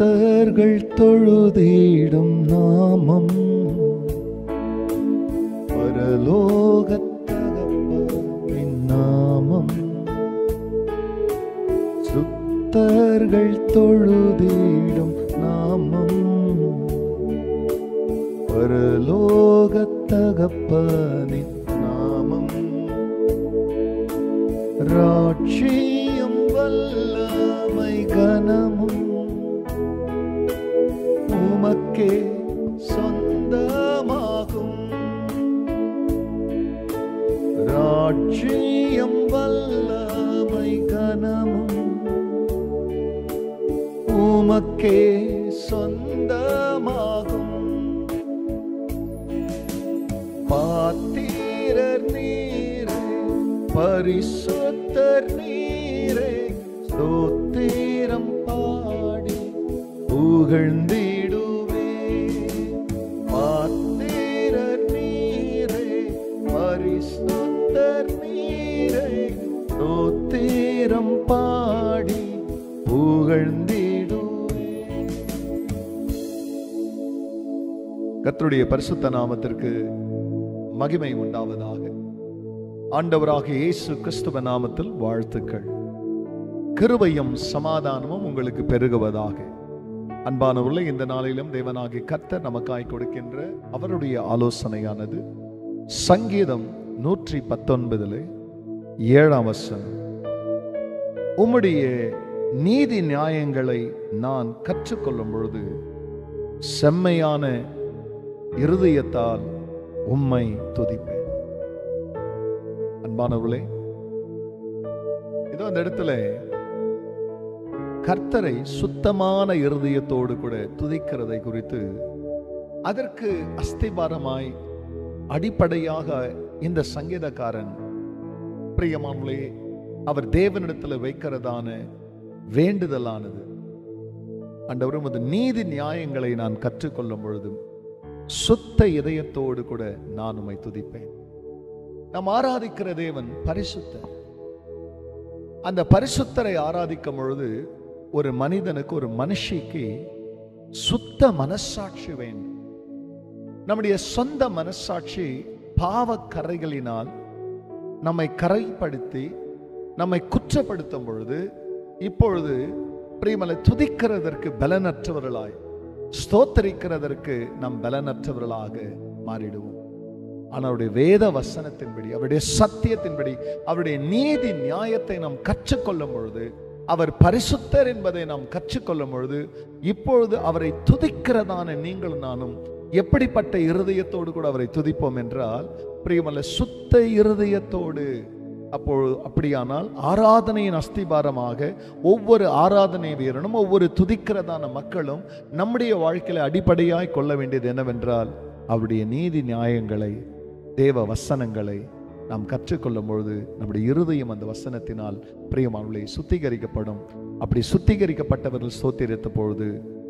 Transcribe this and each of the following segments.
சுத்தர்கள் தொழுதிடும் நாமம் பரலோகத்தகப்பனின் நாமம். சுத்தர்கள் தொழுதிடும் நாமம் பரலோகத்தகப்பனின் நாமம். ராட்சியம் வல்லமை கனமும் உமக்கே சொந்தமாகும். ராட்சியம் வல்லமை கனமும் உமக்கே சொந்தமாகும். பாத்திரர் நீரே பரிசுத்தர் நீரே ஸ்தோத்திரம் பாடி புகழ்ந்திடுவே. பாத்திரர் நீரே பரிசுத்தர் நீரே ஸ்தோத்திரம் பாடி புகழ்ந்திடுவே. கர்த்தருடைய பரிசுத்த நாமத்திற்கு மகிமை உண்டாவதாக. ஆண்டவராகிய இயேசு கிறிஸ்துவ நாமத்தில் வாழ்த்துக்கள். கிருபையும் சமாதானமும் உங்களுக்கு பெருகுவதாக. அன்பானவர்களே, இந்த நாளிலும் தேவனாகிய கர்த்தர் நமக்காய் கொடுக்கின்ற அவருடைய ஆலோசனையானது சங்கீதம் 119 7ஆம் வசனம். உம்முடைய நீதி நியாயங்களை நான் கற்றுக்கொள்ளும் பொழுது செம்மையான இருதயத்தால் உம்மை துதிப்பேன். அன்பானவர்களே, இதோ அந்த இடத்துல கர்த்தரை சுத்தமான இருதயத்தோடு கூட துதிக்கிறதை குறித்து அதற்கு அஸ்திபாரமாய் அடிப்படையாக இந்த சங்கீதக்காரன் பிரியமானவர்களே அவர் தேவனிடத்தில் வைக்கிறதான வேண்டுதலானது, ஆண்டவரே உமது நீதி நியாயங்களை நான் கற்றுக்கொள்ளும் பொழுது சுத்த இதயத்தோடு கூட நான் உம்மை துதிப்பேன். நாம் ஆராதிக்கிற தேவன் பரிசுத்தர். அந்த பரிசுத்தரை ஆராதிக்கும் பொழுது ஒரு மனிதனுக்கு, ஒரு மனுஷிக்கு சுத்த மனசாட்சி வேண்டும். நம்முடைய சொந்த மனசாட்சி பாவக்கரைகளினால் நம்மை கரைப்படுத்தி நம்மை குற்றப்படுத்தும் பொழுது இப்பொழுது பிரியமலை துதிக்கிறதற்கு பலனற்றவர்களாய், ஸ்தோத்தரிக்கிறதற்கு நம் பலனற்றவர்களாக மாறிடுவோம். ஆனால் அவருடைய வேத வசனத்தின்படி, அவருடைய சத்தியத்தின்படி, அவருடைய நீதி நியாயத்தை நாம் கற்றுக்கொள்ளும் பொழுது, அவர் பரிசுத்தர் என்பதை நாம் கற்றுக்கொள்ளும் பொழுது இப்பொழுது அவரை துதிக்கிறதான நீங்களும் நானும் எப்படிப்பட்ட இருதயத்தோடு கூட அவரை துதிப்போம் என்றால், பிரியமல்ல சுத்த இருதயத்தோடு. அப்பொழுது அப்படியானால் ஆராதனையின் அஸ்திபாரமாக ஒவ்வொரு ஆராதனை வீரனும், ஒவ்வொரு துதிக்கிறதான மக்களும் நம்முடைய வாழ்க்கையில அடிப்படையாய் கொள்ள வேண்டியது என்னவென்றால், அவருடைய நீதி நியாயங்களை, தேவ வசனங்களை நாம் கற்றுக்கொள்ளும் பொழுது நம்முடைய இருதயம் அந்த வசனத்தினால் பிரியமானவர்களே சுத்திகரிக்கப்படும். அப்படி சுத்திகரிக்கப்பட்டவர்கள் ஸ்தோத்திரித்த பொழுது,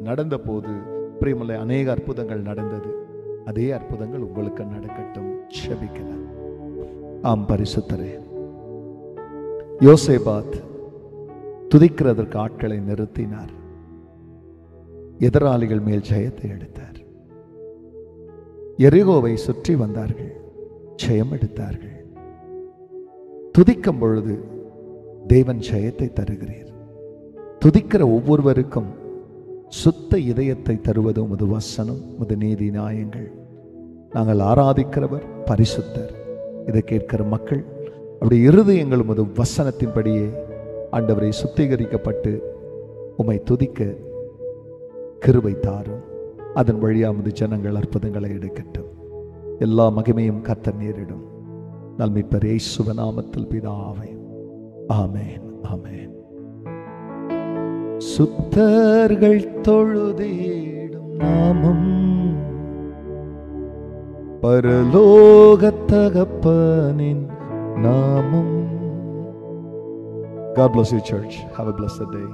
நடந்த போது பிரியமல்ல அநேக அற்புதங்கள் நடந்தது. அதே அற்புதங்கள் உங்களுக்கு நடக்கட்டும். ஜெபிக்கலாம். ஆம் பரிசுத்தரே, யோசேபாத் துதிக்கிறதற்கு ஆட்களை நிறுத்தினார். எதிராளிகள் மேல் ஜெயத்தை எடுத்தார். எரிகோவை சுற்றி வந்தார்கள், ஜெயம் எடுத்தார்கள். துதிக்கும் பொழுது தேவன் ஜெயத்தை தருகிறீர். துதிக்கிற ஒவ்வொருவருக்கும் சுத்த இதயத்தை தருவது உமது வசனம், உமது நீதி நியாயங்கள். நாங்கள் ஆராதிக்கிறவர் பரிசுத்தர். இதை கேட்கிற மக்கள் அப்படி இருதயங்கள் உமது வசனத்தின்படியே ஆண்டவரை சுத்திகரிக்கப்பட்டு உம்மை துதிக்க கிருபை தாரும். அதன் வழியா உமது ஜனங்கள் அற்புதங்களை எடுக்கட்டும். எல்லா மகிமையும் கர்த்தர் நேரிடும். நல்மீட்பர் இயேசுவின் நாமத்தில் பிதாவே, ஆமென், ஆமென். சுத்தர்கள் தொழுதிடும் நாமம் பரலோகத் தகப்பனின் நாமம். God bless you, church. Have a blessed day.